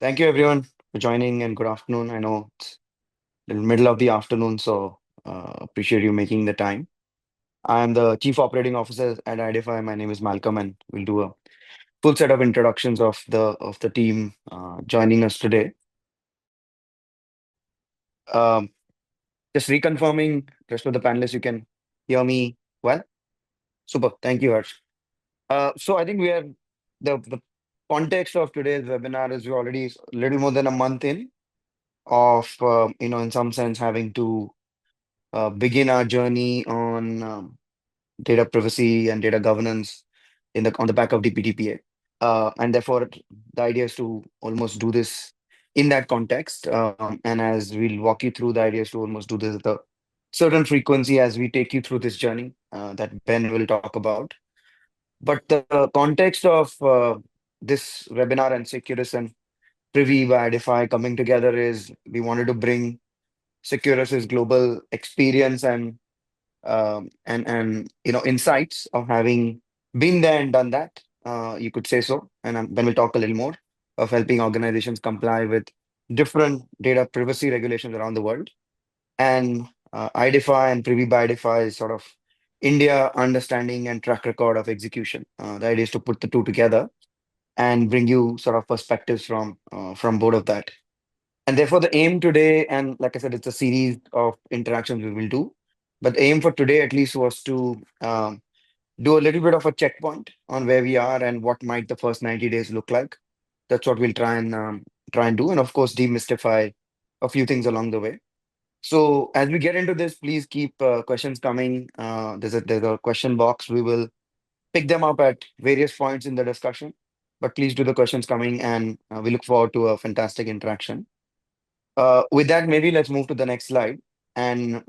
Thank you everyone for joining and good afternoon. I know it's the middle of the afternoon, so appreciate you making the time. I am the Chief Operating Officer at IDfy. My name is Malcolm, and we'll do a full set of introductions of the team joining us today. Um, just reconfirming, rest of the panelists, you can hear me well. Super. Thank you, Hersh. So I think we are the context of today's webinar is we're already a little more than a month in of in some sense having to begin our journey on data privacy and data governance on the back of DPDP Act. And therefore, the idea is to almost do this in that context. And as we'll walk you through, the idea is to almost do this at a certain frequency as we take you through this journey that Ben will talk about. But the context of this webinar and Securys and Privy by IDfy coming together is we wanted to bring Securys's global experience and insights of having been there and done that. You could say so, and then we'll talk a little more of helping organizations comply with different data privacy regulations around the world. And IDfy and Privy by IDfy is sort of India understanding and track record of execution. The idea is to put the two together and bring you sort of perspectives from both of that. And therefore, the aim today, and like I said, it's a series of interactions we will do. But the aim for today, at least, was to do a little bit of a checkpoint on where we are and what might the first 90 days look like. That's what we'll try and do, and of course, demystify a few things along the way. So as we get into this, please keep questions coming. There's a question box. We will pick them up at various points in the discussion, but please do the questions coming, and we look forward to a fantastic interaction. With that, maybe let's move to the next slide. And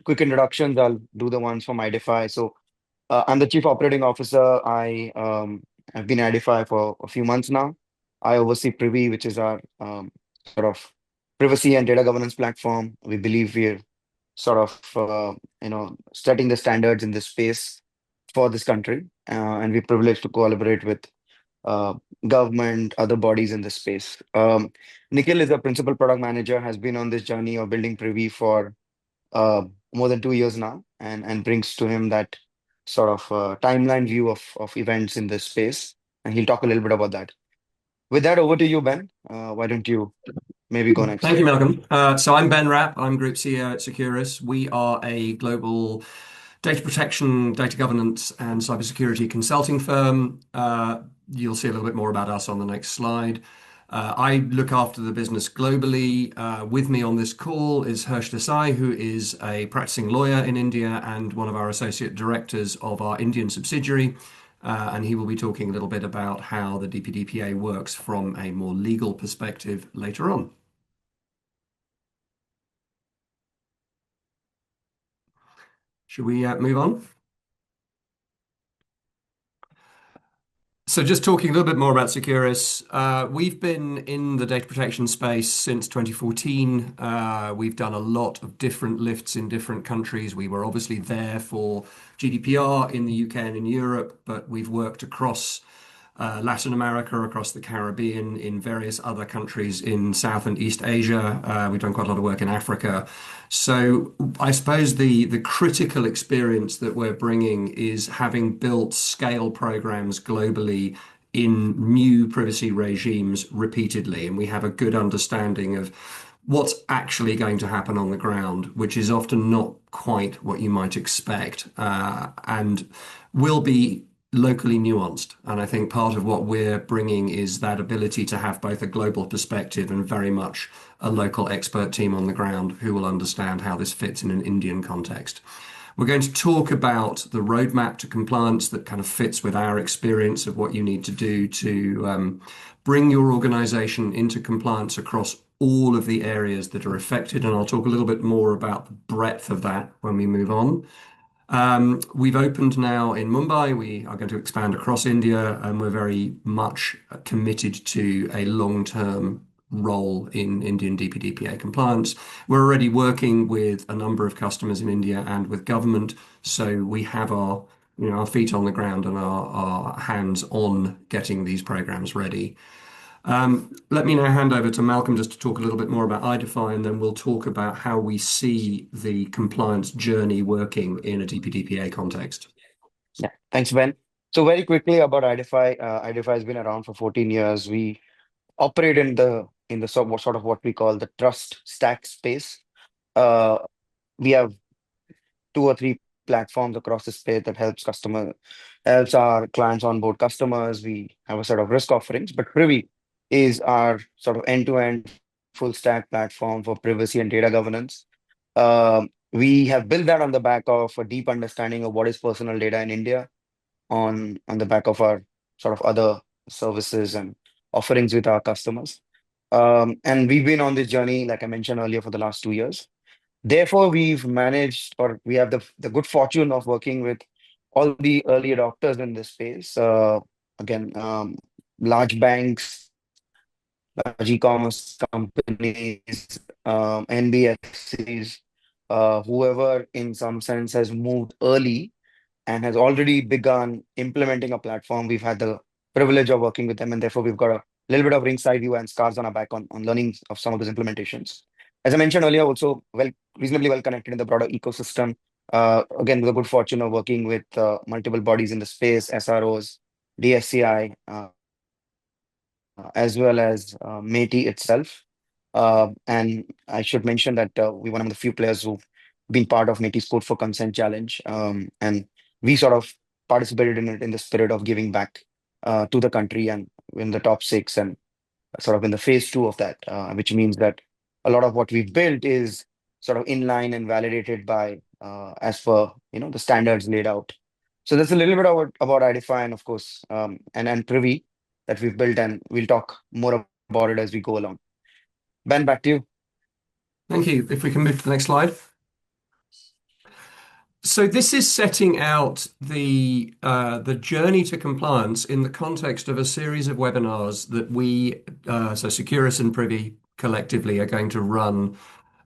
quick introductions, I'll do the ones from IDfy. So I'm the Chief Operating Officer. I've been at IDfy for a few months now. I oversee Privy, which is our sort of privacy and data governance platform. We believe we're sort of setting the standards in this space for this country, and we're privileged to collaborate with uh, government, other bodies in this space. Nikhil is a principal product manager, has been on this journey of building Privy for uh, more than 2 years now, and brings to him that sort of timeline view of events in this space. And he'll talk a little bit about that. With that, over to you, Ben. Why don't you maybe go Thank next? you, Malcolm. So I'm Ben Rapp. I'm Group CEO at Securys. We are a global data protection, data governance, and cybersecurity consulting firm. You'll see a little bit more about us on the next slide. I look after the business globally. With me on this call is Hersh Desai, who is a practicing lawyer in India and one of our associate directors of our Indian subsidiary. And he will be talking a little bit about how the DPDPA works from a more legal perspective later on. Should we move on? So just talking a little bit more about Securys, we've been in the data protection space since 2014. We've done a lot of different lifts in different countries. We were obviously there for GDPR in the UK and in Europe, but we've worked across Latin America, across the Caribbean, in various other countries in South and East Asia. We've done quite a lot of work in Africa. So I suppose the critical experience that we're bringing is having built scale programs globally in new privacy regimes repeatedly, and we have a good understanding of what's actually going to happen on the ground, which is often not quite what you might expect, and will be locally nuanced. And I think part of what we're bringing is that ability to have both a global perspective and very much a local expert team on the ground who will understand how this fits in an Indian context. We're going to talk about the roadmap to compliance that kind of fits with our experience of what you need to do to bring your organization into compliance across all of the areas that are affected. And I'll talk a little bit more about the breadth of that when we move on. We've opened now in Mumbai. We are going to expand across India, and we're very much committed to a long-term role in Indian DPDPA compliance. We're already working with a number of customers in India and with government, so we have our feet on the ground and our hands on getting these programs ready. Let me now hand over to Malcolm just to talk a little bit more about IDfy, and then we'll talk about how we see the compliance journey working in a DPDPA context. Yeah, thanks, Ben. So very quickly about IDfy. IDfy has been around for 14 years. We operate in the sort of what we call the trust stack space. Uh, we have two or three platforms across the space that helps our clients onboard customers. We have a sort of risk offerings, but Privy is our sort of end-to-end full stack platform for privacy and data governance. We have built that on the back of a deep understanding of what is personal data in India, on the back of our sort of other services and offerings with our customers. And we've been on this journey, like I mentioned earlier, for the last 2 years. Therefore, we've managed, or we have the good fortune of working with all the early adopters in this space. Again, large banks, large e-commerce companies, NBFCs, whoever in some sense has moved early and has already begun implementing a platform. We've had the privilege of working with them, and therefore we've got a little bit of ringside view and scars on our back on learning of some of those implementations. As I mentioned earlier, also reasonably well connected in the broader ecosystem. Again, with the good fortune of working with multiple bodies in the space, SROs, DSCI, as well as METI itself. And I should mention that we're one of the few players who've been part of METI's Code for Consent challenge. And we sort of participated in it in the spirit of giving back to the country and in the top six and sort of in the phase two of that, which means that a lot of what we've built is sort of in line and validated by as per the standards laid out. So that's a little bit about IDfy and of course and Privy that we've built, and we'll talk more about it as we go along. Ben, back to you. Thank you. If we can move to the next slide. So this is setting out the journey to compliance in the context of a series of webinars that we, so Securys and Privy collectively, are going to run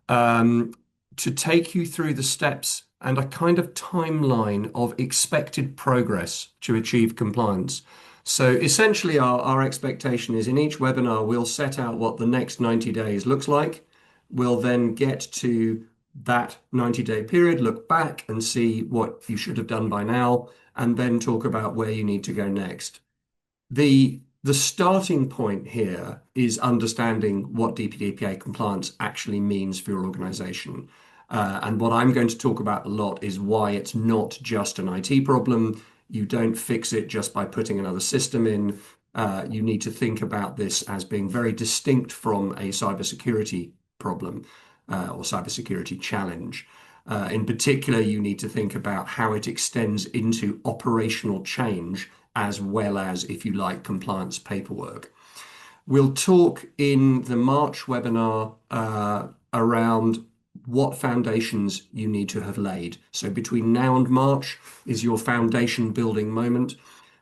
to take you through the steps and a kind of timeline of expected progress to achieve compliance. So essentially, our expectation is in each webinar, we'll set out what the next 90 days looks like. We'll then get to that 90-day period, look back and see what you should have done by now, and then talk about where you need to go next. The starting point here is understanding what DPDPA compliance actually means for your organization. And what I'm going to talk about a lot is why it's not just an IT problem. You don't fix it just by putting another system in. You need to think about this as being very distinct from a cybersecurity problem or cybersecurity challenge. In particular, you need to think about how it extends into operational change as well as, if you like, compliance paperwork. We'll talk in the March webinar around what foundations you need to have laid. So between now and March is your foundation building moment,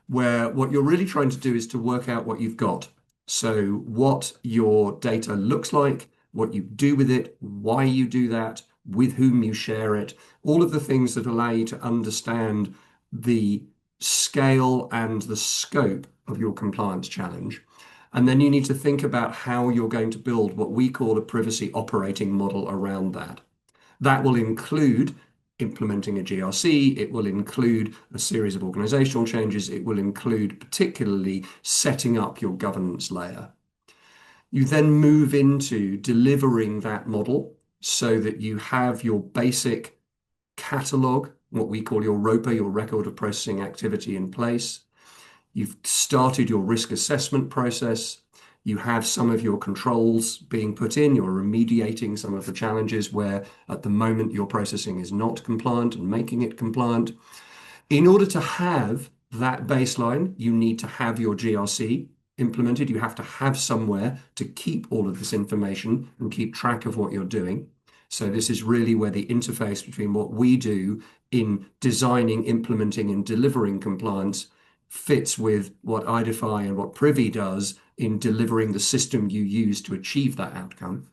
where what you're really trying to do is to work out what you've got. So what your data looks like, what you do with it, why you do that, with whom you share it, all of the things that allow you to understand the scale and the scope of your compliance challenge. And then you need to think about how you're going to build what we call a privacy operating model around that. That will include implementing a GRC, it will include a series of organizational changes, it will include particularly setting up your governance layer. You then move into delivering that model so that you have your basic catalog, what we call your ROPA, your record of processing activity, in place. You've started your risk assessment process. You have some of your controls being put in. You're remediating some of the challenges where at the moment your processing is not compliant and making it compliant. In order to have that baseline, you need to have your GRC implemented. You have to have somewhere to keep all of this information and keep track of what you're doing. So this is really where the interface between what we do in designing, implementing, and delivering compliance fits with what IDfy and what Privy does in delivering the system you use to achieve that outcome.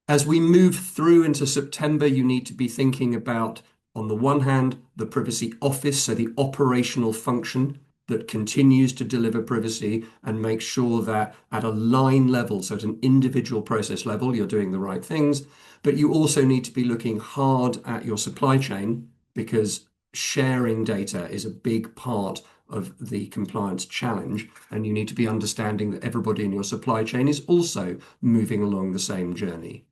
As we move through into September, you need to be thinking about, on the one hand, the privacy office, so the operational function that continues to deliver privacy and make sure that at a line level, so at an individual process level, you're doing the right things. But you also need to be looking hard at your supply chain, because sharing data is a big part of the compliance challenge, and you need to be understanding that everybody in your supply chain is also moving along the same journey.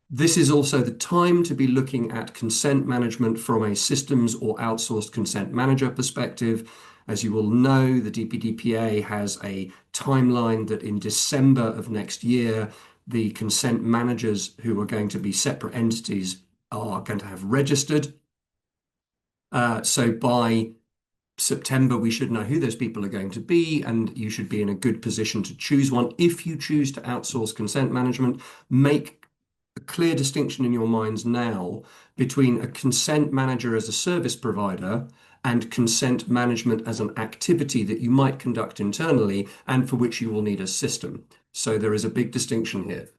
This is also the time to be looking at consent management from a systems or outsourced consent manager perspective. As you will know, the DPDPA has a timeline that in December of next year, the consent managers who are going to be separate entities are going to have registered. So by September, we should know who those people are going to be, and you should be in a good position to choose one. If you choose to outsource consent management, make a clear distinction in your minds now between a consent manager as a service provider and consent management as an activity that you might conduct internally and for which you will need a system. So there is a big distinction here.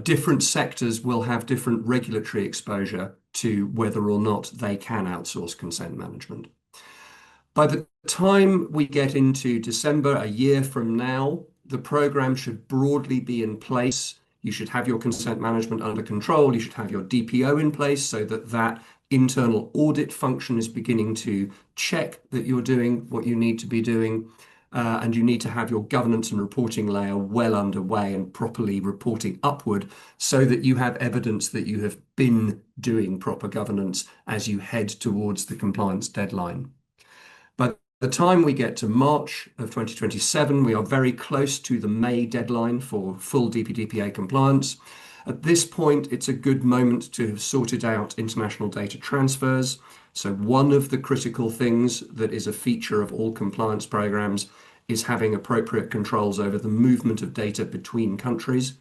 Different sectors will have different regulatory exposure to whether or not they can outsource consent management. By the time we get into December, a year from now, the program should broadly be in place. You should have your consent management under control. You should have your DPO in place so that that internal audit function is beginning to check that you're doing what you need to be doing. And you need to have your governance and reporting layer well underway and properly reporting upward so that you have evidence that you have been doing proper governance as you head towards the compliance deadline. By the time we get to March of 2027, we are very close to the May deadline for full DPDPA compliance. At this point, it's a good moment to have sorted out international data transfers. So one of the critical things that is a feature of all compliance programs is having appropriate controls over the movement of data between countries.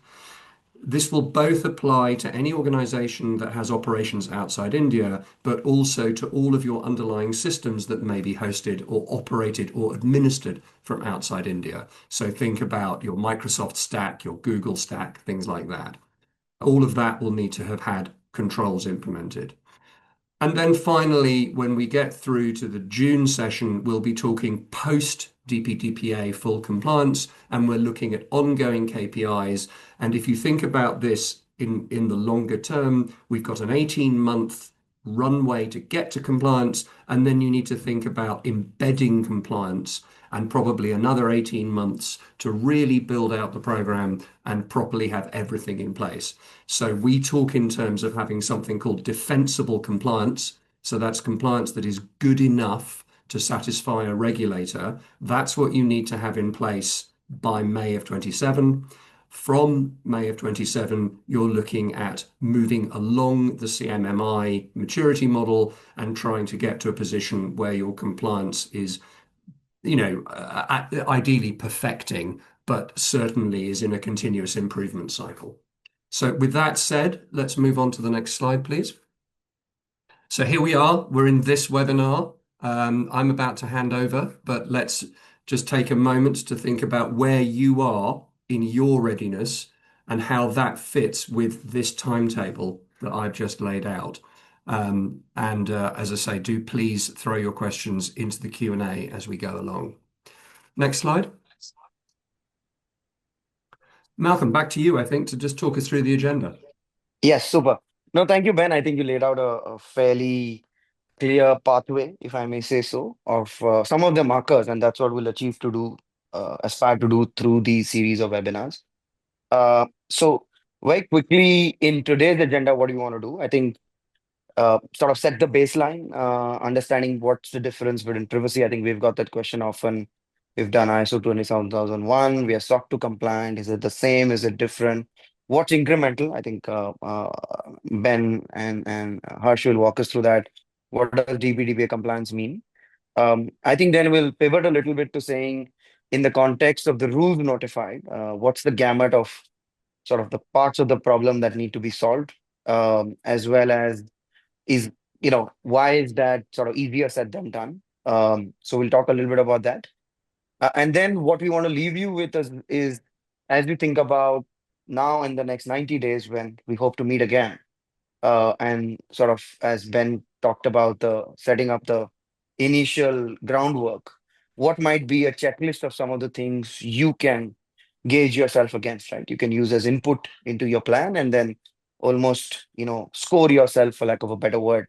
This will both apply to any organization that has operations outside India, but also to all of your underlying systems that may be hosted or operated or administered from outside India. So think about your Microsoft stack, your Google stack, things like that. All of that will need to have had controls implemented. And then finally, when we get through to the June session, we'll be talking post DPDPA full compliance, and we're looking at ongoing KPIs. And if you think about this in the longer term, we've got an 18-month runway to get to compliance, and then you need to think about embedding compliance and probably another 18 months to really build out the program and properly have everything in place. So we talk in terms of having something called defensible compliance. So that's compliance that is good enough to satisfy a regulator. That's what you need to have in place by May of 27. From May of 27, you're looking at moving along the CMMI maturity model and trying to get to a position where your compliance is, ideally perfecting, but certainly is in a continuous improvement cycle. So with that said, let's move on to the next slide, please. So here we are, we're in this webinar. I'm about to hand over, but let's just take a moment to think about where you are in your readiness and how that fits with this timetable that I've just laid out. As I say, do please throw your questions into the Q&A as we go along. Next slide. Malcolm, back to you, I think, to just talk us through the agenda. Yes, super. No, thank you, Ben. I think you laid out a fairly clear pathway, if I may say so, of some of the markers, and that's what we'll aspire to do through these series of webinars. So very quickly in today's agenda, what do you want to do? I think sort of set the baseline, understanding what's the difference between privacy. I think we've got that question often. We've done ISO 27001. We are SOC 2 compliant. Is it the same? Is it different? What's incremental? I think Ben and Hersh will walk us through that. What does DPDPA compliance mean? I think then we'll pivot a little bit to saying, in the context of the rules notified, what's the gamut of sort of the parts of the problem that need to be solved, as well as why is that sort of easier said than done? So we'll talk a little bit about that. And then what we want to leave you with is as we think about now in the next 90 days when we hope to meet again, and sort of as Ben talked about the setting up the initial groundwork, what might be a checklist of some of the things you can gauge yourself against, right? You can use as input into your plan and then almost, score yourself, for lack of a better word,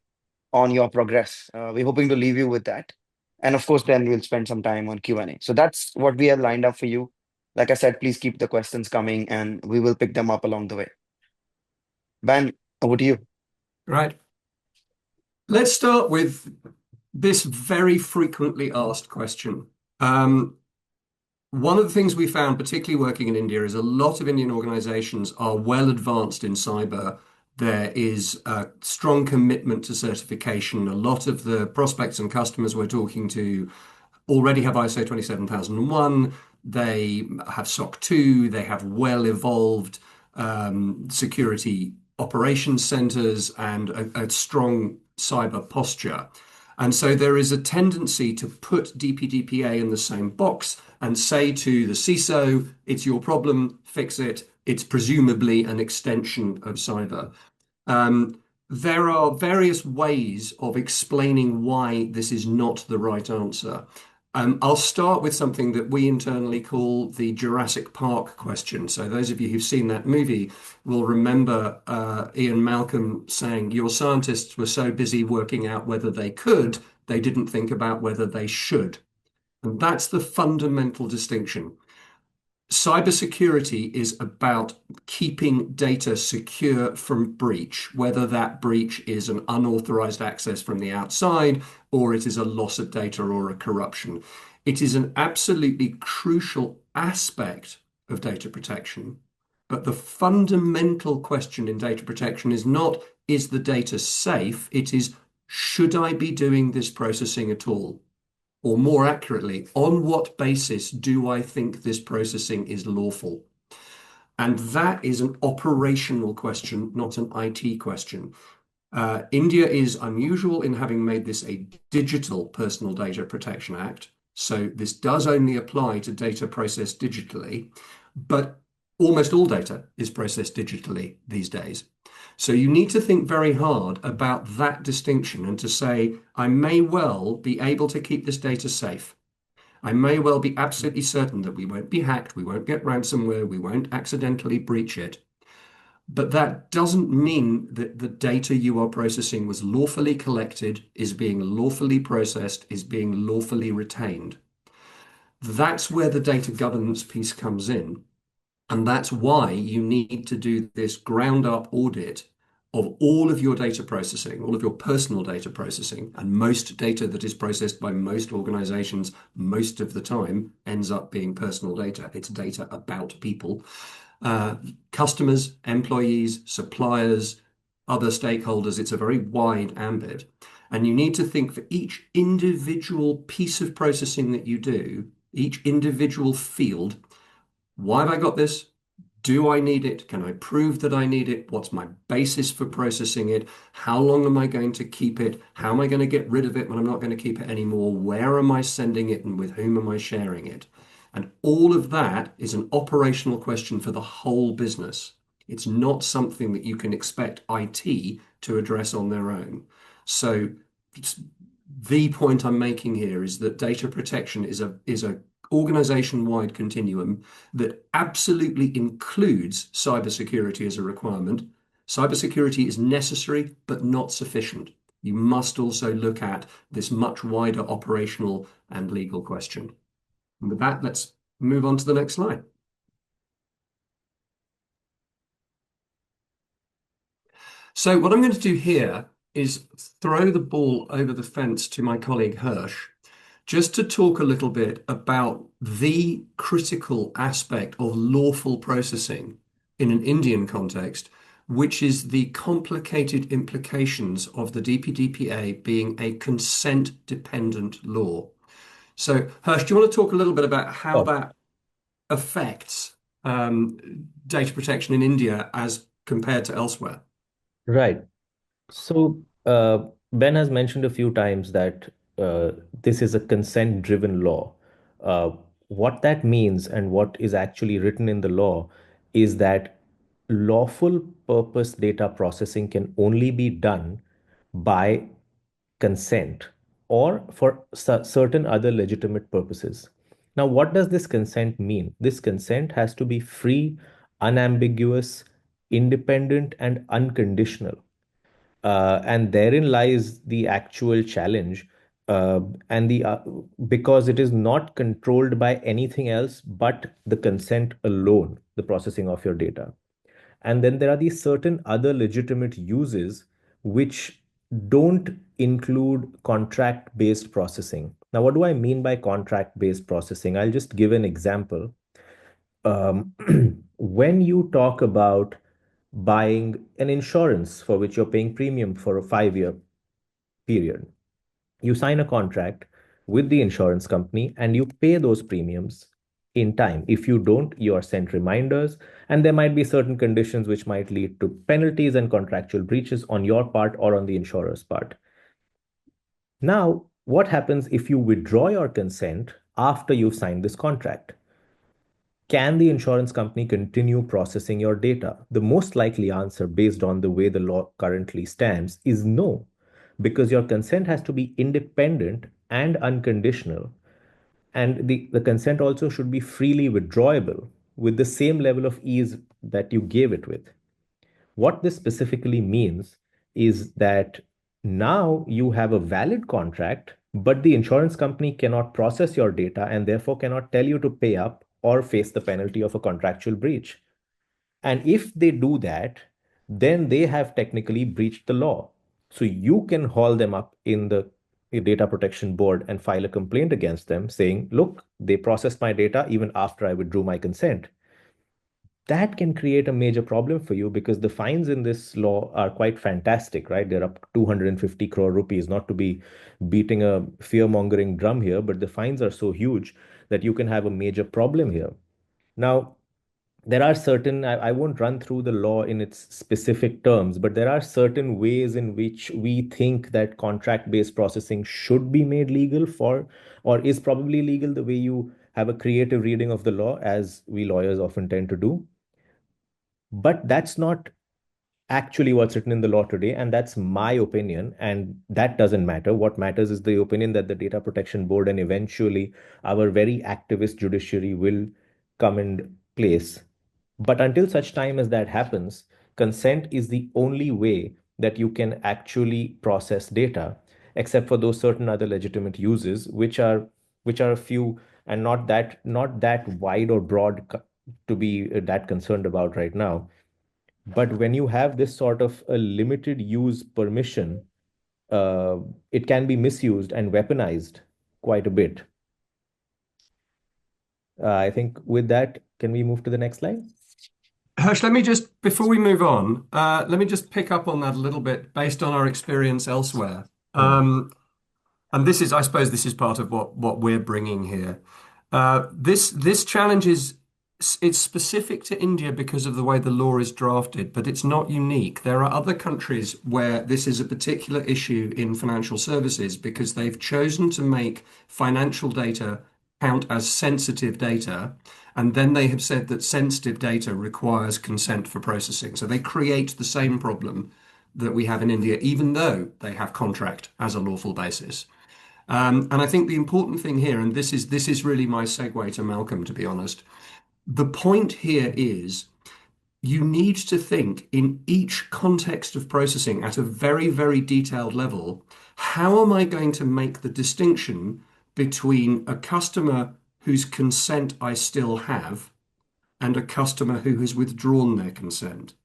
on your progress. We're hoping to leave you with that. And of course, then we'll spend some time on Q&A. So that's what we have lined up for you. Like I said, please keep the questions coming and we will pick them up along the way. Ben, over to you. Right. Let's start with this very frequently asked question. Um, One of the things we found, particularly working in India, is a lot of Indian organizations are well advanced in cyber. There is a strong commitment to certification. A lot of the prospects and customers we're talking to already have ISO 27001. They have SOC 2. They have well evolved security operations centers and a strong cyber posture. And so there is a tendency to put DPDPA in the same box and say to the CISO, it's your problem, fix it. It's presumably an extension of cyber. There are various ways of explaining why this is not the right answer. I'll start with something that we internally call the Jurassic Park question. So those of you who've seen that movie will remember Ian Malcolm saying, your scientists were so busy working out whether they could, they didn't think about whether they should. And that's the fundamental distinction. Cybersecurity is about keeping data secure from breach, whether that breach is an unauthorized access from the outside or it is a loss of data or a corruption. It is an absolutely crucial aspect of data protection. But the fundamental question in data protection is not, is the data safe? It is, should I be doing this processing at all? Or more accurately, on what basis do I think this processing is lawful? And that is an operational question, not an IT question. India is unusual in having made this a digital Personal Data Protection Act. So this does only apply to data processed digitally, but almost all data is processed digitally these days. So you need to think very hard about that distinction and to say, I may well be able to keep this data safe. I may well be absolutely certain that we won't be hacked, we won't get ransomware, we won't accidentally breach it. But that doesn't mean that the data you are processing was lawfully collected, is being lawfully processed, is being lawfully retained. That's where the data governance piece comes in. And that's why you need to do this ground up audit of all of your data processing, all of your personal data processing, and most data that is processed by most organizations most of the time ends up being personal data. It's data about people, customers, employees, suppliers, other stakeholders. It's a very wide ambit. And you need to think for each individual piece of processing that you do, each individual field, why have I got this? Do I need it? Can I prove that I need it? What's my basis for processing it? How long am I going to keep it? How am I going to get rid of it when I'm not going to keep it anymore? Where am I sending it and with whom am I sharing it? And all of that is an operational question for the whole business. It's not something that you can expect IT to address on their own. So the point I'm making here is that data protection is a organization-wide continuum that absolutely includes cybersecurity as a requirement. Cybersecurity is necessary, but not sufficient. You must also look at this much wider operational and legal question. And with that, let's move on to the next slide. So what I'm going to do here is throw the ball over the fence to my colleague Hersh, just to talk a little bit about the critical aspect of lawful processing in an Indian context, which is the complicated implications of the DPDPA being a consent-dependent law. So, Hersh, do you want to talk a little bit about how Oh, that affects data protection in India as compared to elsewhere? right. So, Ben has mentioned a few times that this is a consent-driven law. Uh, what that means and what is actually written in the law is that lawful purpose data processing can only be done by consent. or for certain other legitimate purposes. Now, what does this consent mean? This consent has to be free, unambiguous, independent, and unconditional. And therein lies the actual challenge. Uh, and the Because it is not controlled by anything else but the consent alone, the processing of your data. And then there are these certain other legitimate uses which don't include contract based processing. Now, what do I mean by contract based processing? I'll just give an example. Um, when you talk about buying an insurance for which you're paying premium for a 5 year period, you sign a contract with the insurance company and you pay those premiums in time. If you don't, you are sent reminders, and there might be certain conditions which might lead to penalties and contractual breaches on your part or on the insurer's part. Now, what happens if you withdraw your consent after you've signed this contract? Can the insurance company continue processing your data? The most likely answer, based on the way the law currently stands, is no, because your consent has to be independent and unconditional. And the consent also should be freely withdrawable with the same level of ease that you gave it with. What this specifically means is that now you have a valid contract, but the insurance company cannot process your data and therefore cannot tell you to pay up or face the penalty of a contractual breach. And if they do that, then they have technically breached the law. So you can haul them up in the data protection board and file a complaint against them saying, look, they processed my data even after I withdrew my consent. That can create a major problem for you because the fines in this law are quite fantastic, right? They're up to 250 crore rupees, not to be beating a fear mongering drum here, but the fines are so huge that you can have a major problem here. Now, there are certain, I won't run through the law in its specific terms, but there are certain ways in which we think that contract based processing should be made legal for, or is probably legal the way you have a creative reading of the law, as we lawyers often tend to do. But that's not actually what's written in the law today, and that's my opinion, and that doesn't matter. What matters is the opinion that the Data Protection Board and eventually our very activist judiciary will come in place. But until such time as that happens, consent is the only way that you can actually process data, except for those certain other legitimate uses, which are a few and not that wide or broad to be that concerned about right now. But when you have this sort of a limited use permission, it can be misused and weaponized quite a bit. I think with that, can we move to the next slide? Hersh, let me just, before we move on, let me just pick up on that a little bit based on our experience elsewhere. And this is, I suppose, this is part of what we're bringing here. This challenge it's specific to India because of the way the law is drafted, but it's not unique. There are other countries where this is a particular issue in financial services because they've chosen to make financial data count as sensitive data, and then they have said that sensitive data requires consent for processing. So they create the same problem that we have in India, even though they have contract as a lawful basis. And I think the important thing here, and this is really my segue to Malcolm, to be honest, the point here is you need to think in each context of processing at a very, very detailed level. How am I going to make the distinction between a customer whose consent I still have and a customer who has withdrawn their consent?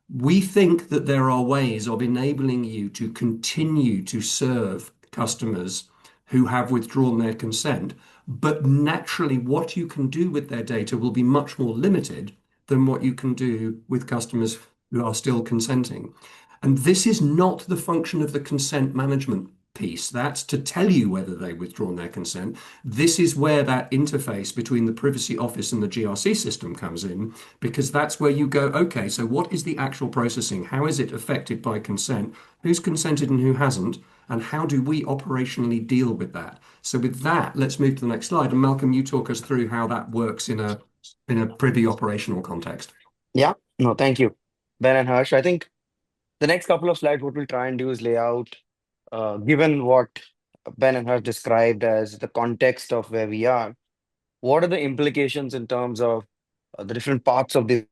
We think that there are ways of enabling you to continue to serve customers who have withdrawn their consent, but naturally, what you can do with their data will be much more limited than what you can do with customers who are still consenting. And this is not the function of the consent management piece. That's to tell you whether they've withdrawn their consent. This is where that interface between the Privacy Office and the GRC system comes in, because that's where you go, okay, so what is the actual processing? How is it affected by consent? Who's consented and who hasn't? And how do we operationally deal with that? So with that, let's move to the next slide. And Malcolm, you talk us through how that works in a privy operational context. Yeah, no, thank you, Ben and Harsh. I think the next couple of slides, what we'll try and do is lay out, given what Ben and Hersh described as the context of where we are, what are the implications in terms of the different parts of this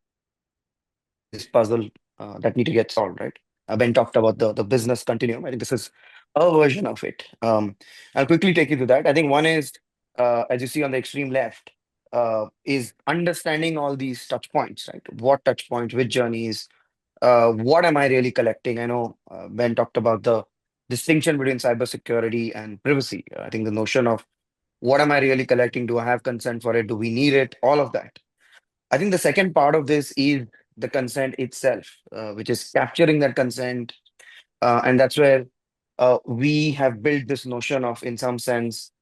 puzzle that need to get solved, right? Ben talked about the business continuum. I think this is a version of it. I'll quickly take you through that. I think one is, as you see on the extreme left, is understanding all these touch points, right? What touch points, which journeys, what am I really collecting? I know Ben talked about the distinction between cybersecurity and privacy. I think the notion of what am I really collecting? Do I have consent for it? Do we need it? All of that. I think the second part of this is the consent itself, which is capturing that consent. And that's where we have built this notion of, in some sense,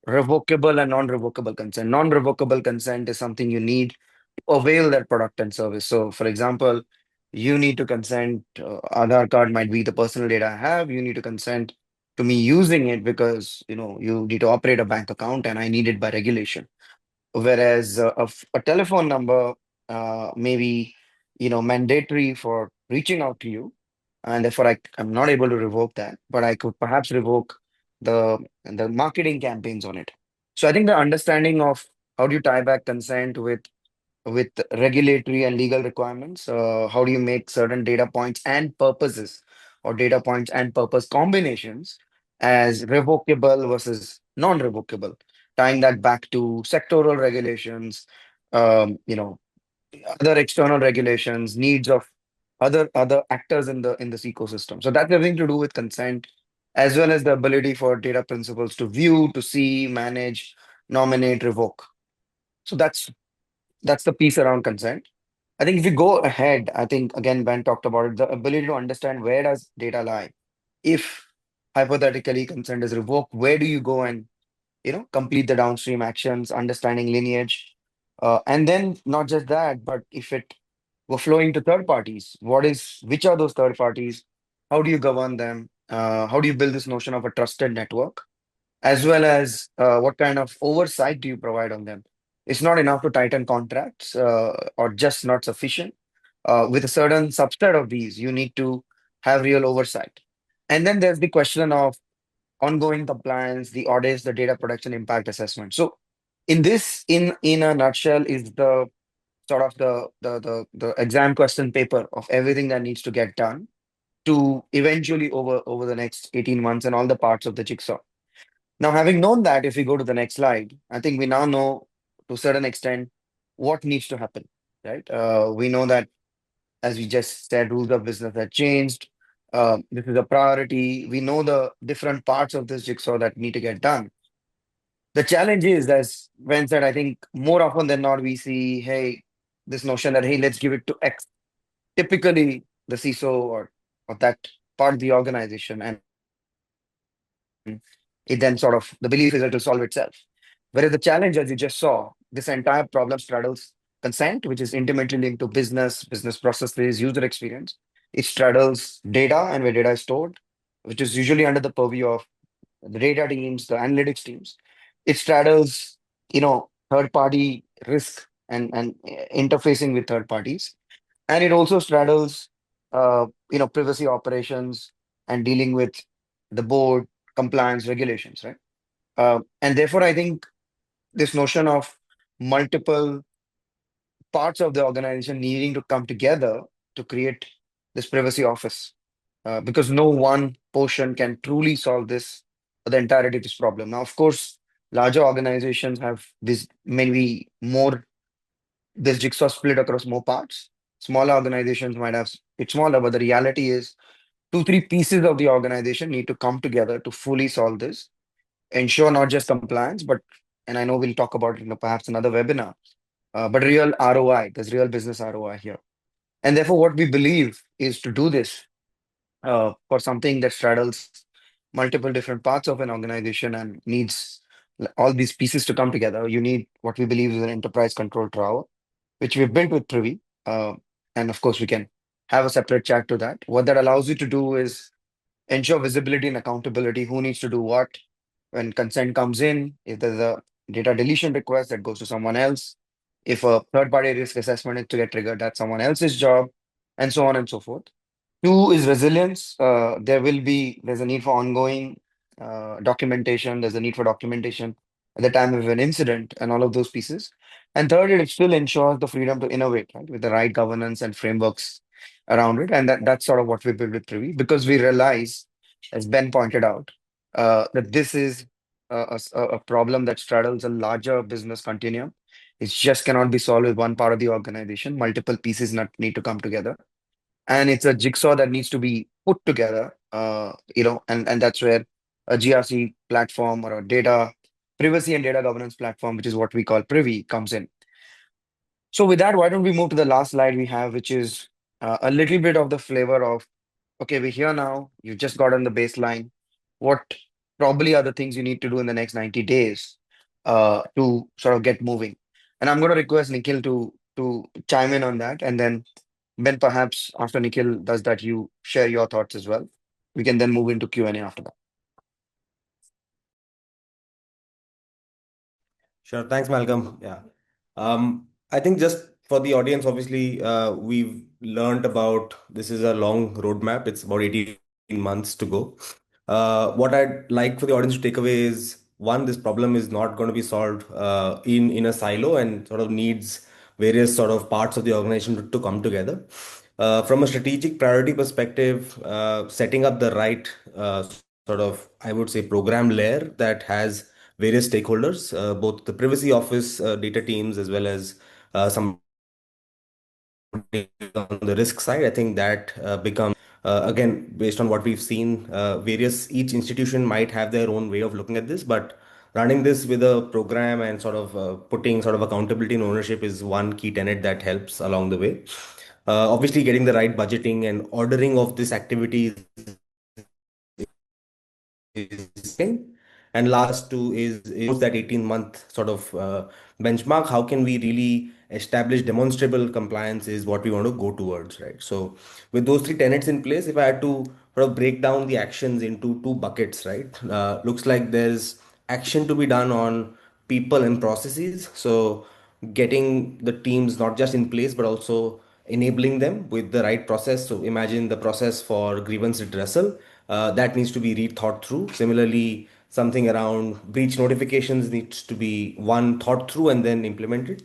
revocable and non-revocable consent. Non-revocable consent is something you need to avail that product and service. So, for example, you need to consent. Aadhaar card might be the personal data I have. You need to consent to me using it because you need to operate a bank account and I need it by regulation. Whereas a telephone number may be mandatory for reaching out to you, and therefore I'm not able to revoke that, but I could perhaps revoke the marketing campaigns on it. So I think the understanding of how do you tie back consent with regulatory and legal requirements, how do you make certain data points and purposes or data points and purpose combinations as revocable versus non-revocable, tying that back to sectoral regulations, you know, other external regulations, needs of other actors in this ecosystem. So that's everything to do with consent, as well as the ability for data principals to view, to see, manage, nominate, revoke. So that's the piece around consent. I think if you go ahead, I think again Ben talked about it, the ability to understand where does data lie. If hypothetically consent is revoked, where do you go and complete the downstream actions, understanding lineage, and then not just that, but if it were flowing to third parties, which are those third parties? How do you govern them? How do you build this notion of a trusted network? As well as what kind of oversight do you provide on them? It's not enough to tighten contracts or just not sufficient. With a certain subset of these, you need to have real oversight. And then there's the question of ongoing compliance, the audits, the data protection impact assessment. So in a nutshell, is the sort of the exam question paper of everything that needs to get done to eventually over the next 18 months and all the parts of the jigsaw. Now, having known that, if we go to the next slide, I think we now know to a certain extent what needs to happen, right? We know that, as we just said, rules of business have changed. This is a priority. We know the different parts of this jigsaw that need to get done. The challenge is, as Ben said, I think more often than not, we see, hey, this notion that, hey, let's give it to X, typically the CISO or that part of the organization, and it then sort of the belief is it will solve itself. Whereas the challenge, as you just saw, this entire problem straddles consent, which is intimately linked to business processes, user experience. It straddles data and where data is stored, which is usually under the purview of the data teams, the analytics teams. It straddles, third party risk and interfacing with third parties. And it also straddles, privacy operations and dealing with the board compliance regulations, right? And therefore, I think this notion of multiple parts of the organization needing to come together to create this privacy office, because no one portion can truly solve this, the entirety of this problem. Now, of course, larger organizations have this maybe more this jigsaw split across more parts. Smaller organizations might have it smaller, but the reality is two, three pieces of the organization need to come together to fully solve this, ensure not just compliance, but and I know we'll talk about it in perhaps another webinar, but real ROI. There's real business ROI here. And therefore, what we believe is to do this for something that straddles multiple different parts of an organization and needs all these pieces to come together. You need what we believe is an enterprise control tower, which we've built with Privy. And of course, we can have a separate chat to that. What that allows you to do is ensure visibility and accountability, who needs to do what, when consent comes in, if there's a data deletion request that goes to someone else, if a third-party risk assessment is to get triggered, that's someone else's job, and so on and so forth. Two is resilience. There's a need for ongoing documentation. There's a need for documentation at the time of an incident and all of those pieces. And third, it still ensures the freedom to innovate, right, with the right governance and frameworks around it. And that's sort of what we build with Privy because we realize, as Ben pointed out, that this is a problem that straddles a larger business continuum. It just cannot be solved with one part of the organization. Multiple pieces not, need to come together. And it's a jigsaw that needs to be put together, and that's where a GRC platform or a data privacy and data governance platform, which is what we call Privy, comes in. So with that, why don't we move to the last slide we have, which is a little bit of the flavor of, okay, we're here now. You've just got on the baseline. What probably are the things you need to do in the next 90 days to sort of get moving? And I'm going to request Nikhil to chime in on that. And then Ben, perhaps after Nikhil does that, you share your thoughts as well. We can then move into Q&A after that. Sure. Thanks, Malcolm. Yeah. I think just for the audience, obviously, we've learned about this is a long roadmap. It's about 18 months to go. What I'd like for the audience to take away is one, this problem is not going to be solved in a silo and sort of needs various sort of parts of the organization to come together. From a strategic priority perspective, setting up the right sort of, I would say, program layer that has various stakeholders, both the privacy office, data teams, as well as some on the risk side. I think that becomes again based on what we've seen. Various each institution might have their own way of looking at this, but running this with a program and sort of putting sort of accountability and ownership is one key tenet that helps along the way. Obviously, getting the right budgeting and ordering of this activity is thing. And last two is that 18-month sort of benchmark. How can we really establish demonstrable compliance is what we want to go towards, right? So with those three tenets in place, if I had to sort of break down the actions into two buckets, right? Looks like there's action to be done on people and processes. So getting the teams not just in place, but also enabling them with the right process. So imagine the process for grievance redressal that needs to be rethought through. Similarly, something around breach notifications needs to be one thought through and then implemented.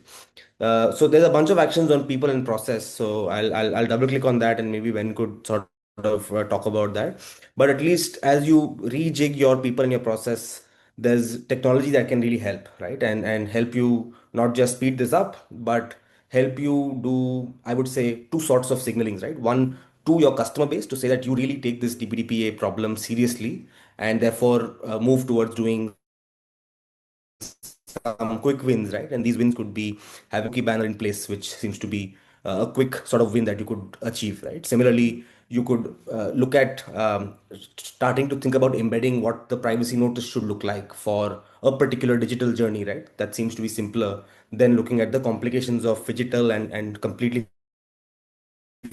So there's a bunch of actions on people and process. So I'll double click on that and maybe Ben could sort of talk about that. But at least as you rejig your people and your process, there's technology that can really help, right? And help you not just speed this up, but help you do, I would say, two sorts of signalings, right? One, to your customer base to say that you really take this DPDPA problem seriously and therefore move towards doing some quick wins, right? And these wins could be having a key banner in place, which seems to be a quick sort of win that you could achieve, right? Similarly, you could look at starting to think about embedding what the privacy notice should look like for a particular digital journey, right? That seems to be simpler than looking at the complications of digital and completely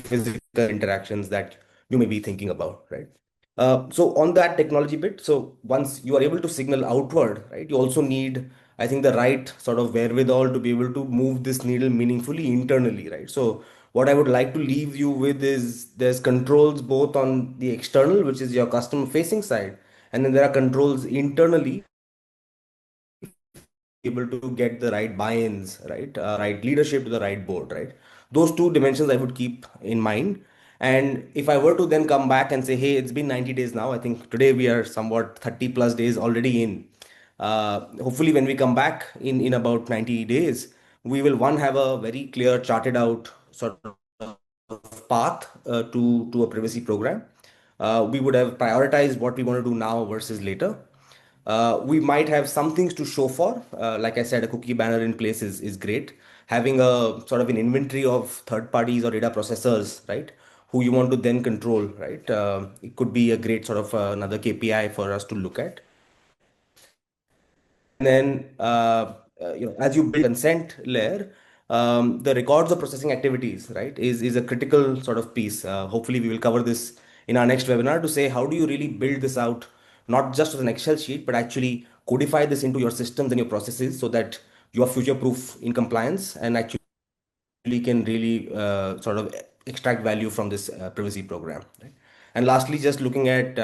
physical interactions that you may be thinking about, right? So on that technology bit, so once you are able to signal outward, right, you also need, I think, the right sort of wherewithal to be able to move this needle meaningfully internally, right? So what I would like to leave you with is there's controls both on the external, which is your customer facing side, and then there are controls internally able to get the right buy-ins, right? Right leadership to the right board, right? Those two dimensions I would keep in mind. And if I were to then come back and say, hey, it's been 90 days now, I think today we are somewhat 30 plus days already in. Hopefully, when we come back in about 90 days, we will one have a very clear charted out sort of path to a privacy program. We would have prioritized what we want to do now versus later. We might have some things to show for. Like I said, a cookie banner in place is great. Having a sort of an inventory of third parties or data processors, right? Who you want to then control, right? It could be a great sort of another KPI for us to look at. And then, as you build consent layer, the records of processing activities, right, is a critical sort of piece. Hopefully, we will cover this in our next webinar to say how do you really build this out, not just as an Excel sheet, but actually codify this into your systems and your processes so that you are future-proof in compliance and actually can really sort of extract value from this privacy program. Right? And lastly, just looking at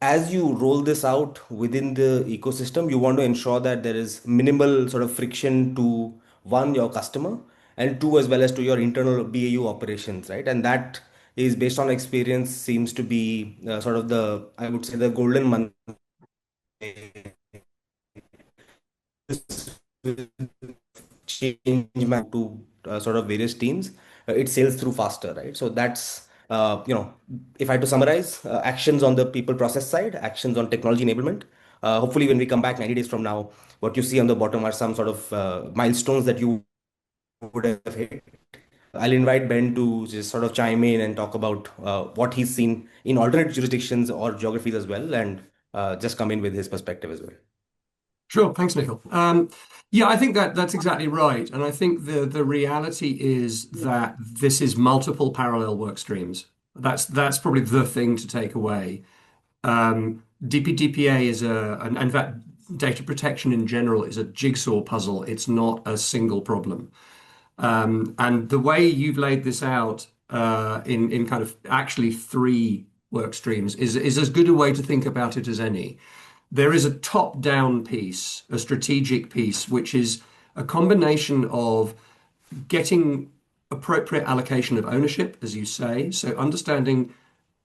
as you roll this out within the ecosystem, you want to ensure that there is minimal sort of friction to one, your customer, and two, as well as to your internal BAU operations, right? And that is based on experience, seems to be sort of the, I would say, the golden month change map to sort of various teams, it sails through faster, right? So that's, if I had to summarize, actions on the people process side, actions on technology enablement. Hopefully, when we come back 90 days from now, what you see on the bottom are some sort of milestones that you would have hit. I'll invite Ben to just sort of chime in and talk about what he's seen in alternate jurisdictions or geographies as well, and just come in with his perspective as well. Sure, thanks, Nikhil. Yeah, I think that's exactly right, and I think the reality is that this is multiple parallel work streams. That's probably the thing to take away. DPDPA is and in fact, data protection in general is a jigsaw puzzle. It's not a single problem. And the way you've laid this out in kind of actually three work streams is as good a way to think about it as any. There is a top-down piece, a strategic piece, which is a combination of getting appropriate allocation of ownership, as you say, so understanding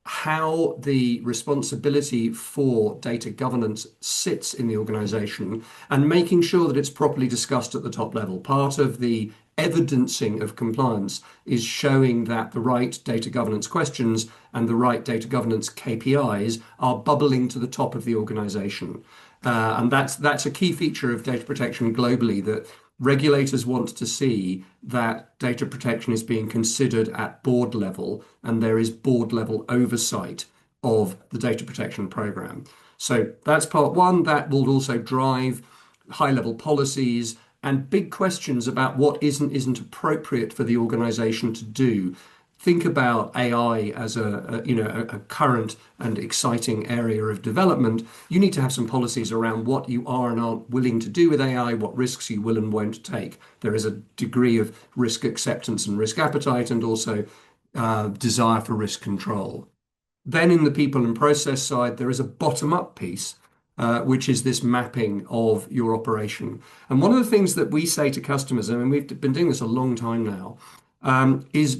how the responsibility for data governance sits in the organization and making sure that it's properly discussed at the top level. Part of the evidencing of compliance is showing that the right data governance questions and the right data governance KPIs are bubbling to the top of the organization. And that's a key feature of data protection globally, that regulators want to see that data protection is being considered at board level and there is board level oversight of the data protection program. So that's part one. That will also drive high level policies and big questions about what isn't appropriate for the organization to do. Think about AI as a current and exciting area of development. You need to have some policies around what you are and aren't willing to do with AI, what risks you will and won't take. There is a degree of risk acceptance and risk appetite, and also desire for risk control. Then in the people and process side, there is a bottom-up piece, which is this mapping of your operation. And one of the things that we say to customers, I mean, we've been doing this a long time now, is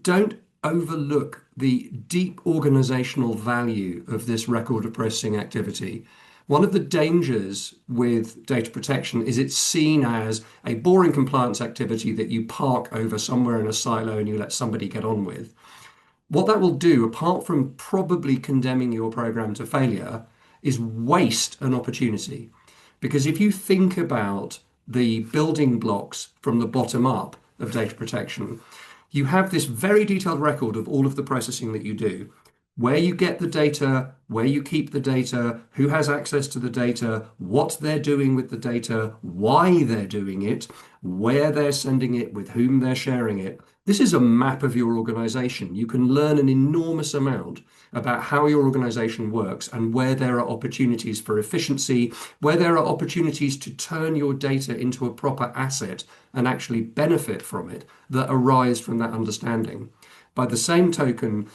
don't overlook the deep organizational value of this record of processing activity. One of the dangers with data protection is it's seen as a boring compliance activity that you park over somewhere in a silo and you let somebody get on with. What that will do, apart from probably condemning your program to failure, is waste an opportunity. Because if you think about the building blocks from the bottom up of data protection, you have this very detailed record of all of the processing that you do, where you get the data, where you keep the data, who has access to the data, what they're doing with the data, why they're doing it, where they're sending it, with whom they're sharing it. This is a map of your organization. You can learn an enormous amount about how your organization works and where there are opportunities for efficiency, where there are opportunities to turn your data into a proper asset and actually benefit from it that arise from that understanding. By the same token,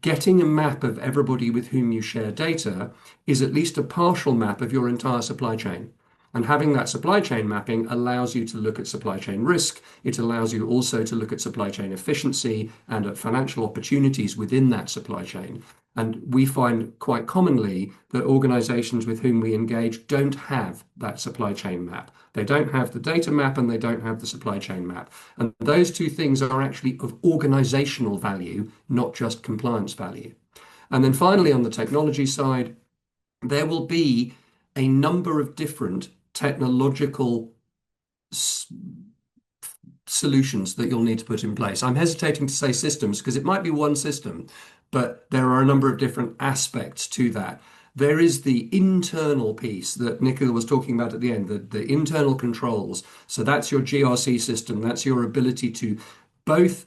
getting a map of everybody with whom you share data is at least a partial map of your entire supply chain. And having that supply chain mapping allows you to look at supply chain risk. It allows you also to look at supply chain efficiency and at financial opportunities within that supply chain. And we find quite commonly that organizations with whom we engage don't have that supply chain map. They don't have the data map and they don't have the supply chain map. And those two things are actually of organizational value, not just compliance value. And then finally, on the technology side, there will be a number of different technological solutions that you'll need to put in place. I'm hesitating to say systems because it might be one system, but there are a number of different aspects to that. There is the internal piece that Nikhil was talking about at the end, the internal controls. So that's your GRC system. That's your ability to both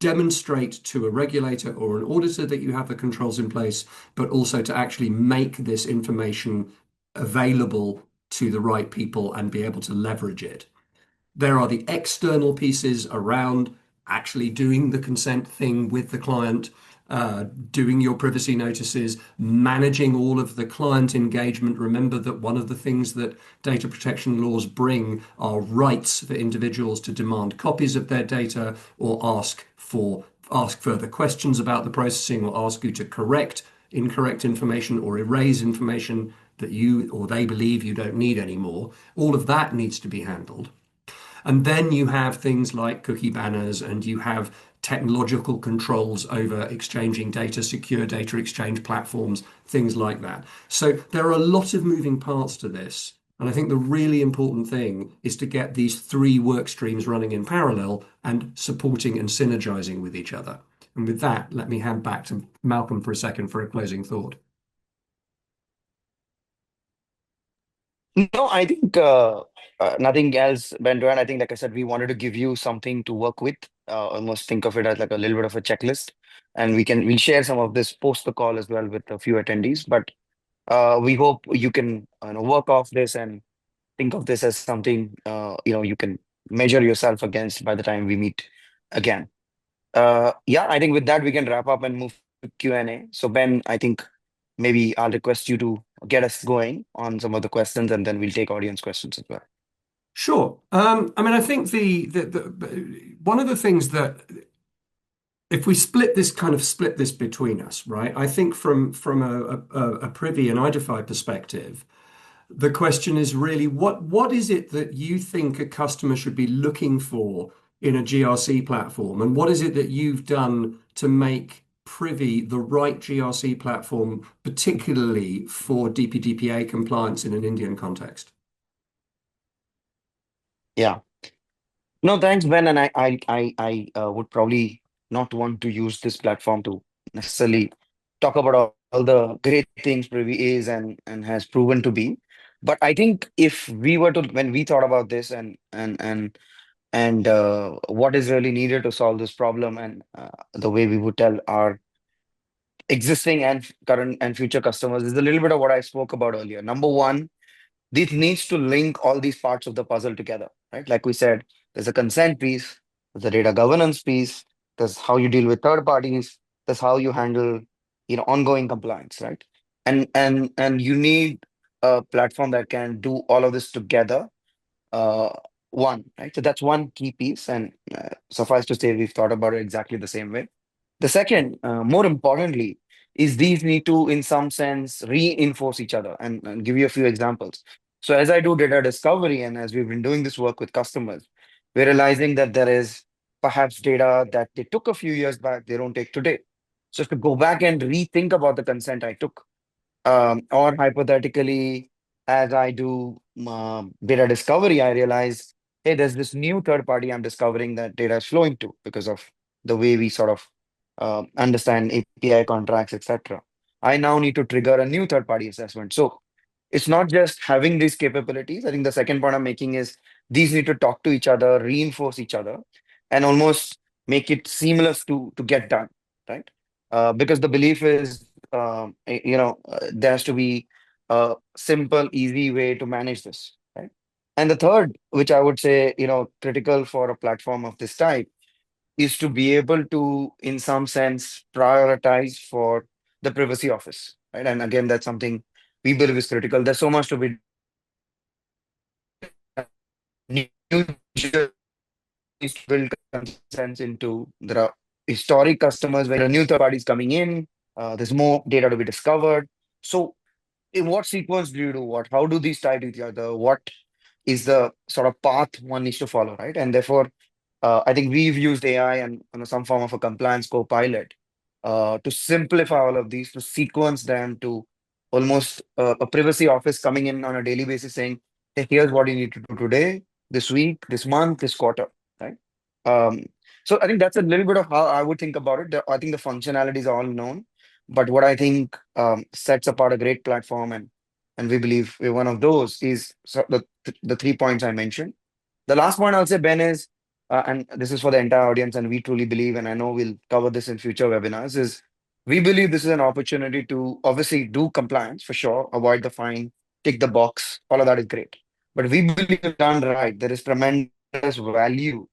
demonstrate to a regulator or an auditor that you have the controls in place, but also to actually make this information available to the right people and be able to leverage it. There are the external pieces around actually doing the consent thing with the client, doing your privacy notices, managing all of the client engagement. Remember that one of the things that data protection laws bring are rights for individuals to demand copies of their data or ask further questions about the processing or ask you to correct incorrect information or erase information that you or they believe you don't need anymore. All of that needs to be handled. And then you have things like cookie banners, and you have technological controls over exchanging data, secure data exchange platforms, things like that. So there are a lot of moving parts to this. And I think the really important thing is to get these three work streams running in parallel and supporting and synergizing with each other. And with that, let me hand back to Malcolm for a second for a closing thought. No, I think nothing else, Ben. I think, like I said, we wanted to give you something to work with. Almost think of it as like a little bit of a checklist, and we'll share some of this post the call as well with a few attendees. But we hope you can work off this and think of this as something you can measure yourself against by the time we meet again. Yeah, I think with that we can wrap up and move to Q&A. So Ben, I think maybe I'll request you to get us going on some of the questions, and then we'll take audience questions as well. Sure. I mean, I think the one of the things that if we split this between us, right? I think from a Privy and IDfy perspective, the question is really what is it that you think a customer should be looking for in a GRC platform, and what is it that you've done to make Privy the right GRC platform, particularly for DPDP compliance in an Indian context? Yeah. No, thanks, Ben. And I would probably not want to use this platform to necessarily talk about all the great things Privy is and has proven to be. But I think if we were to, when we thought about this and what is really needed to solve this problem, and the way we would tell our existing and current and future customers is a little bit of what I spoke about earlier. Number one, this needs to link all these parts of the puzzle together, right? Like we said, there's a consent piece, there's a data governance piece, there's how you deal with third parties, there's how you handle, ongoing compliance, right? And you need a platform that can do all of this together. Uh, one, right? So that's one key piece, and suffice to say, we've thought about it exactly the same way. The second, more importantly, is these need to, in some sense, reinforce each other. And give you a few examples. So as I do data discovery, and as we've been doing this work with customers, we're realizing that there is perhaps data that they took a few years back, they don't take today. So to go back and rethink about the consent I took, or hypothetically, as I do data discovery, I realize, hey, there's this new third party I'm discovering that data is flowing to because of the way we sort of understand API contracts, etc. I now need to trigger a new third party assessment. So it's not just having these capabilities. I think the second point I'm making is these need to talk to each other, reinforce each other, and almost make it seamless to get done, right? Because the belief is, there has to be a simple, easy way to manage this, right? And the third, which I would say, critical for a platform of this type, is to be able to, in some sense, prioritize for the privacy office, right? And again, that's something we believe is critical. There's so much to be new needs to build sense into. There are historic customers where there are new third parties coming in. There's more data to be discovered. So in what sequence do you do what? How do these tie to each other? What is the sort of path one needs to follow, right? And therefore, I think we've used AI and some form of a compliance co-pilot to simplify all of these, to sequence them to almost a privacy office coming in on a daily basis saying, hey, here's what you need to do today, this week, this month, this quarter, right? Um, so I think that's a little bit of how I would think about it. I think the functionalities are all known, but what I think sets apart a great platform, and we believe we're one of those, is the 3 points I mentioned. The last point I'll say, Ben, is, and this is for the entire audience, and we truly believe, and I know we'll cover this in future webinars, is we believe this is an opportunity to obviously do compliance for sure, avoid the fine, tick the box, all of that is great. But we believe if done right, there is tremendous value,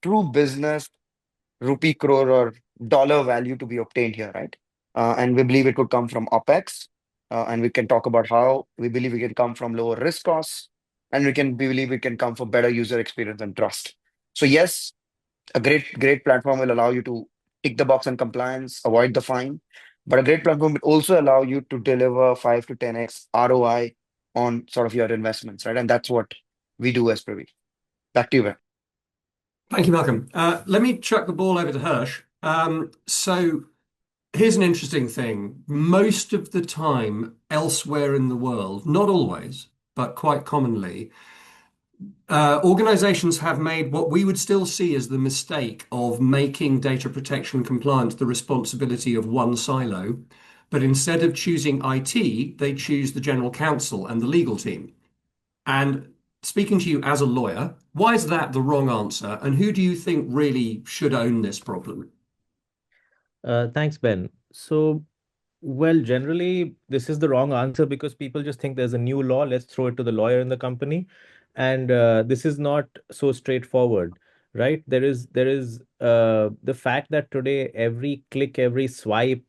true business, rupee crore or dollar value to be obtained here, right? And we believe it could come from OpEx, and we can talk about how we believe it can come from lower risk costs, and we believe it can come from better user experience and trust. So yes, a great platform will allow you to tick the box on compliance, avoid the fine, but a great platform will also allow you to deliver 5 to 10x ROI on sort of your investments, right? And that's what we do as Privy. Back to you, Ben. Thank you, Malcolm. Let me chuck the ball over to Hersh. So here's an interesting thing. Most of the time, elsewhere in the world, not always, but quite commonly, organizations have made what we would still see as the mistake of making data protection compliance the responsibility of one silo. But instead of choosing IT, they choose the general counsel and the legal team. And speaking to you as a lawyer, why is that the wrong answer? And who do you think really should own this problem? Thanks, Ben. So, well, generally, this is the wrong answer because people just think there's a new law, let's throw it to the lawyer in the company. And this is not so straightforward, right? There is the fact that today every click, every swipe,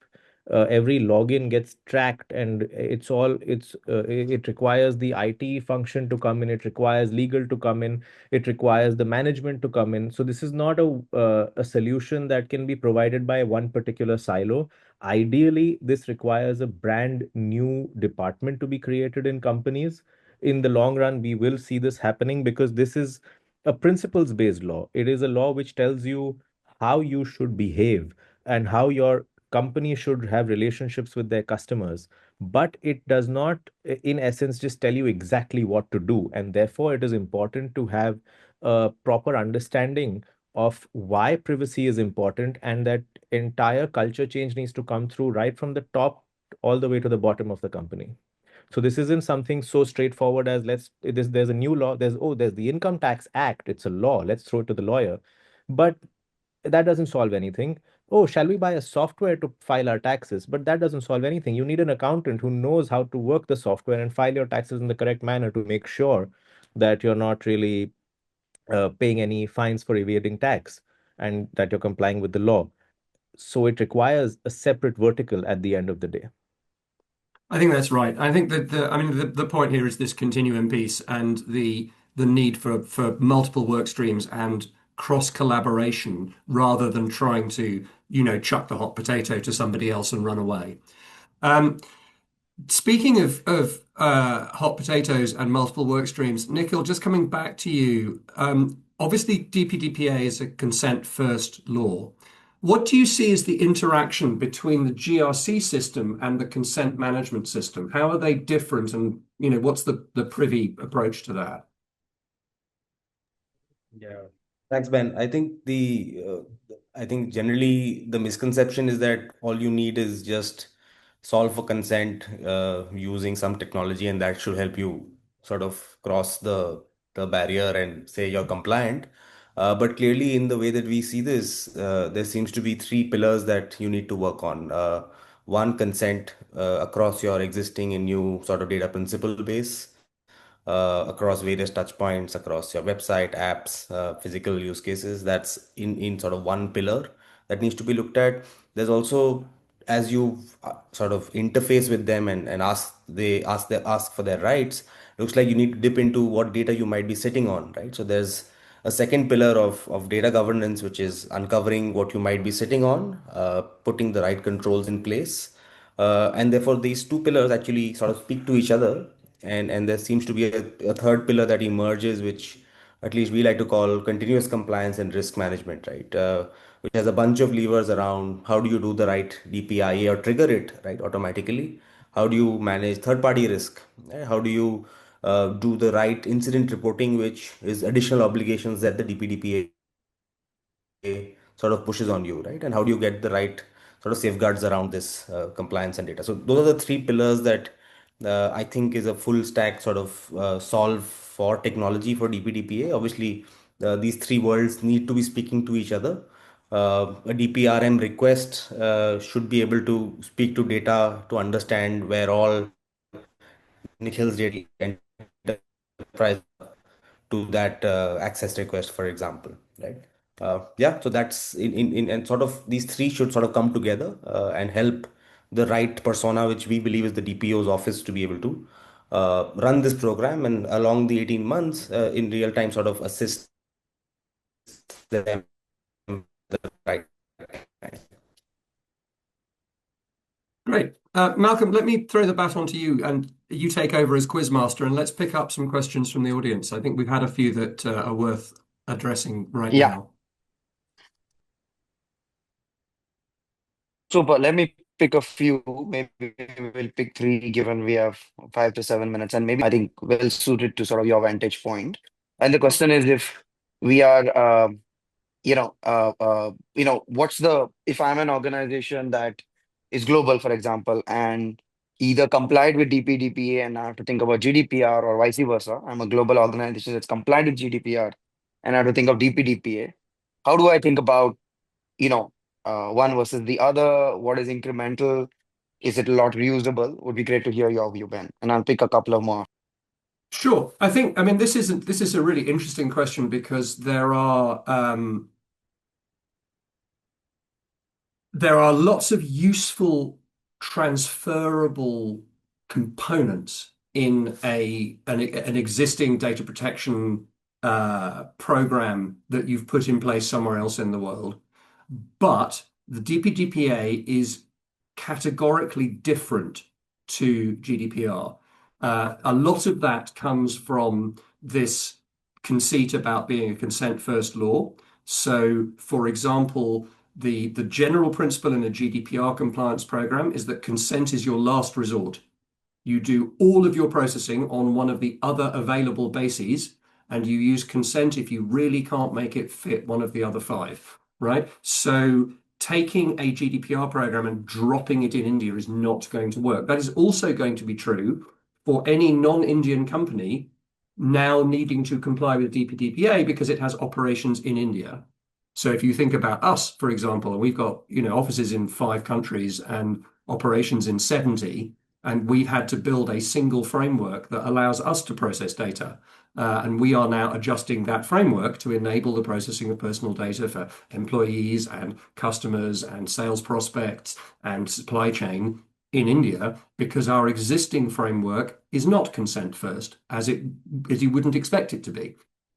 every login gets tracked, and it requires the IT function to come in, it requires legal to come in, it requires the management to come in. So this is not a solution that can be provided by one particular silo. Ideally, this requires a brand new department to be created in companies. In the long run, we will see this happening because this is a principles based law. It is a law which tells you how you should behave and how your company should have relationships with their customers. But it does not, in essence, just tell you exactly what to do. And therefore, it is important to have a proper understanding of why privacy is important, and that entire culture change needs to come through right from the top all the way to the bottom of the company. So this isn't something so straightforward as there's a new law, there's the Income Tax Act, it's a law, let's throw it to the lawyer. But that doesn't solve anything. Oh, shall we buy a software to file our taxes? But that doesn't solve anything. You need an accountant who knows how to work the software and file your taxes in the correct manner to make sure that you're not really paying any fines for evading tax and that you're complying with the law. So it requires a separate vertical at the end of the day. I think that's right. I think that the point here is this continuum piece and the need for multiple work streams and cross collaboration rather than trying to, chuck the hot potato to somebody else and run away. Um, Speaking of hot potatoes and multiple work streams, Nikhil, just coming back to you, obviously DPDPA is a consent first law. What do you see as the interaction between the GRC system and the consent management system? How are they different, and what's the privy approach to that? Yeah. Thanks, Ben. I think generally the misconception is that all you need is just solve for consent using some technology, and that should help you sort of cross the barrier and say you're compliant. But clearly, in the way that we see this, there seems to be three pillars that you need to work on. One, consent across your existing and new sort of data principle base, across various touch points, across your website, apps, physical use cases. That's in sort of one pillar that needs to be looked at. There's also, as you sort of interface with them and ask for their rights, looks like you need to dip into what data you might be sitting on, right? So there's a second pillar of data governance, which is uncovering what you might be sitting on, putting the right controls in place. And therefore, these two pillars actually sort of speak to each other. And there seems to be a third pillar that emerges, which at least we like to call continuous compliance and risk management, right? Which has a bunch of levers around how do you do the right DPIA or trigger it, right, automatically? How do you manage third-party risk? How do you do the right incident reporting, which is additional obligations that the DPDPA sort of pushes on you, right? And how do you get the right sort of safeguards around this compliance and data? So those are the three pillars that I think is a full stack sort of solve for technology for DPDPA. Obviously, these three worlds need to be speaking to each other. A DPRM request should be able to speak to data to understand where all Nikhil's data enterprise to that access request, for example, right? Yeah, so that's in and sort of these three should sort of come together and help the right persona, which we believe is the DPO's office, to be able to run this program and along the 18 months in real time sort of assist them the right time. Great. Malcolm, let me throw the baton to you and you take over as quizmaster and let's pick up some questions from the audience. I think we've had a few that are worth addressing right Yeah, now. super. Let me pick a few. Maybe we'll pick three, given we have 5 to 7 minutes, and maybe I think well suited to sort of your vantage point. And the question is, if we are, what's the if I'm an organization that is global, for example, and either complied with DPDPA and I have to think about GDPR or vice versa. I'm a global organization that's complied with GDPR and I have to think of DPDPA. How do I think about, one versus the other? What is incremental? Is it a lot reusable? Would be great to hear your view, Ben. And I'll pick a couple of more. Sure. I mean, this is a really interesting question because there are lots of useful transferable components in an existing data protection program that you've put in place somewhere else in the world. But the DPDPA is categorically different to GDPR. A lot of that comes from this conceit about being a consent first law. So, for example, the general principle in a GDPR compliance program is that consent is your last resort. You do all of your processing on one of the other available bases, and you use consent if you really can't make it fit one of the other five, right? So taking a GDPR program and dropping it in India is not going to work. That is also going to be true for any non-Indian company now needing to comply with DPDPA because it has operations in India. So if you think about us, for example, and we've got offices in 5 countries and operations in 70, and we've had to build a single framework that allows us to process data. And we are now adjusting that framework to enable the processing of personal data for employees and customers and sales prospects and supply chain in India because our existing framework is not consent first, as you wouldn't expect it to be.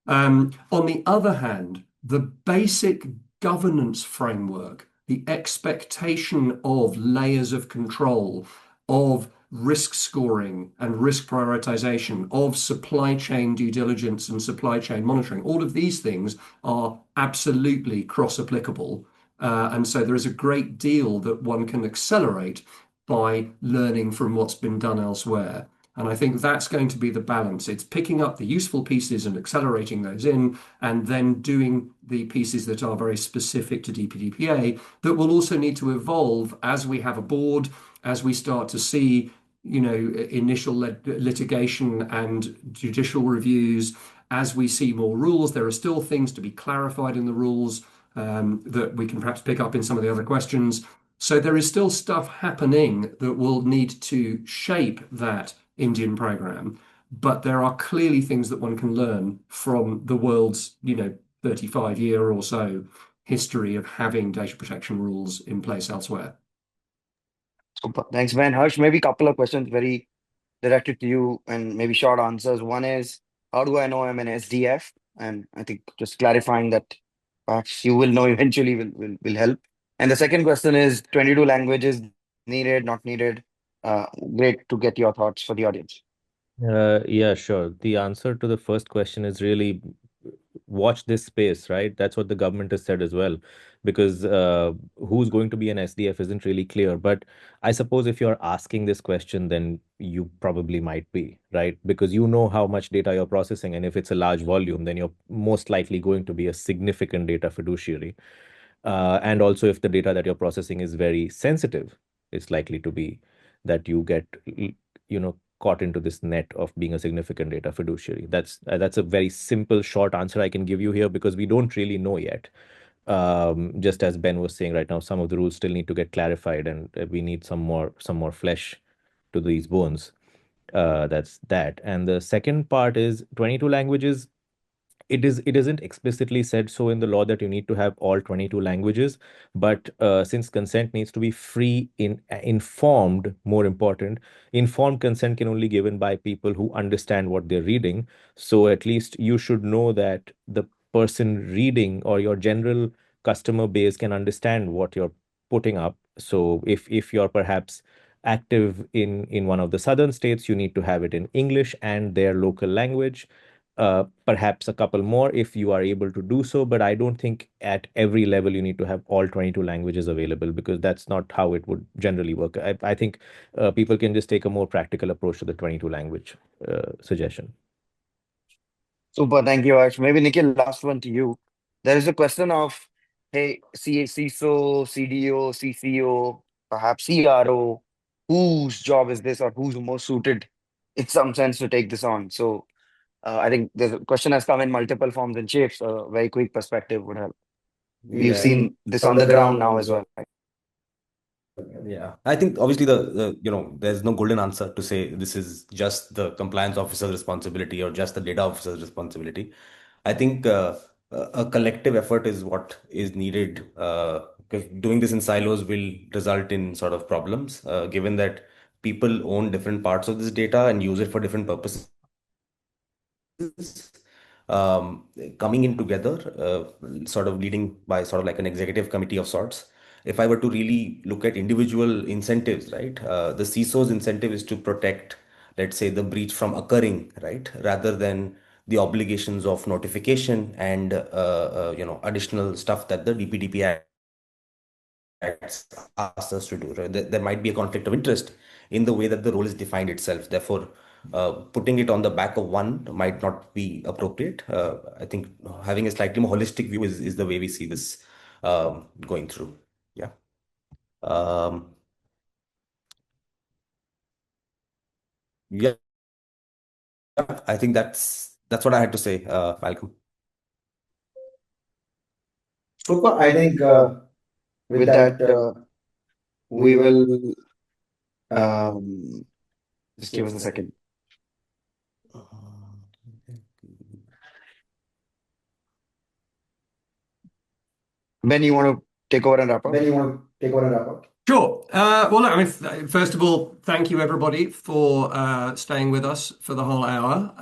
On the other hand, the basic governance framework, the expectation of layers of control, of risk scoring and risk prioritization, of supply chain due diligence and supply chain monitoring, all of these things are absolutely cross-applicable. And so there is a great deal that one can accelerate by learning from what's been done elsewhere. And I think that's going to be the balance. It's picking up the useful pieces and accelerating those in, and then doing the pieces that are very specific to DPDPA that will also need to evolve as we have a board, as we start to see, initial litigation and judicial reviews, as we see more rules. There are still things to be clarified in the rules that we can perhaps pick up in some of the other questions. So there is still stuff happening that will need to shape that Indian program, but there are clearly things that one can learn from the world's 35-year or so history of having data protection rules in place elsewhere. Super. Thanks, Ben. Hersh, maybe a couple of questions very directed to you and maybe short answers. One is, how do I know I'm an SDF? And I think just clarifying that perhaps you will know eventually will help. And the second question is 22 languages needed, not needed. Great to get your thoughts for the audience. Yeah, sure. The answer to the first question is really watch this space, right? That's what the government has said as well, because who's going to be an SDF isn't really clear. But I suppose if you're asking this question, then you probably might be, right? Because you know how much data you're processing, and if it's a large volume, then you're most likely going to be a significant data fiduciary. And also, if the data that you're processing is very sensitive, it's likely to be that you get, caught into this net of being a significant data fiduciary. That's a very simple, short answer I can give you here because we don't really know yet. Just as Ben was saying right now, some of the rules still need to get clarified, and we need some more flesh to these bones. That's that. And the second part is 22 languages. it isn't explicitly said so in the law that you need to have all 22 languages, but since consent needs to be free, informed, more important, informed consent can only be given by people who understand what they're reading. So at least you should know that the person reading or your general customer base can understand what you're putting up. So if you're perhaps active in one of the southern states, you need to have it in English and their local language. Perhaps a couple more if you are able to do so, but I don't think at every level you need to have all 22 languages available, because that's not how it would generally work. I think people can just take a more practical approach to the 22 language suggestion. Super, thank you, Ash. Maybe Nikhil, last one to you. There is a question of, hey, CISO, CDO, CCO, perhaps CRO, whose job is this or who's most suited in some sense to take this on? So I think the question has come in multiple forms and shapes. A very quick perspective would help. We've Yeah, seen this on the ground now as well, right? yeah. I think obviously there's no golden answer to say this is just the compliance officer's responsibility or just the data officer's responsibility. I think a collective effort is what is needed, because doing this in silos will result in sort of problems, given that people own different parts of this data and use it for different purposes. um, Coming in together, sort of leading by sort of like an executive committee of sorts. If I were to really look at individual incentives, right, the CISO's incentive is to protect, let's say, the breach from occurring, right, rather than the obligations of notification and additional stuff that the DPDP Act asks us to do. Right? There might be a conflict of interest in the way that the role is defined itself. Therefore, putting it on the back of one might not be appropriate. I think having a slightly more holistic view is the way we see this going through. Yeah. Um, yeah, I think that's what I had to say, Malcolm. Super. I think with that, we will um, just give us a second. Ben, you want to take over and wrap up? Sure. Well, look, I mean, first of all, thank you everybody for staying with us for the whole hour,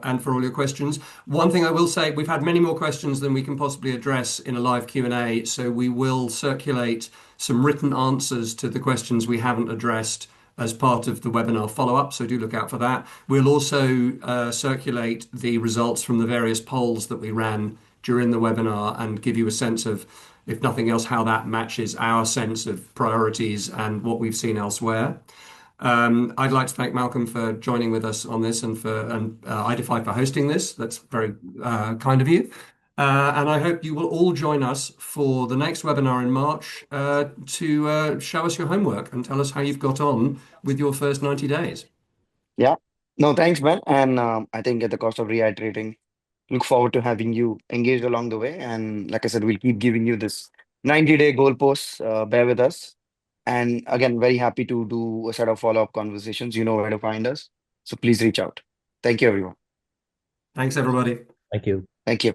and for all your questions. One thing I will say, we've had many more questions than we can possibly address in a live Q&A, so we will circulate some written answers to the questions we haven't addressed as part of the webinar follow-up, so do look out for that. We'll also circulate the results from the various polls that we ran during the webinar and give you a sense of, if nothing else, how that matches our sense of priorities and what we've seen elsewhere. I'd like to thank Malcolm for joining with us on this, and IDfy for hosting this. That's very kind of you. And I hope you will all join us for the next webinar in March to show us your homework and tell us how you've got on with your first 90 days. Yeah. No, thanks, Ben. And I think at the cost of reiterating, look forward to having you engaged along the way. And like I said, we'll keep giving you this 90-day goalposts. Bear with us. And again, very happy to do a set of follow-up conversations. You know where to find us. So please reach out. Thank you, everyone. Thanks, everybody. Thank you. Thank you.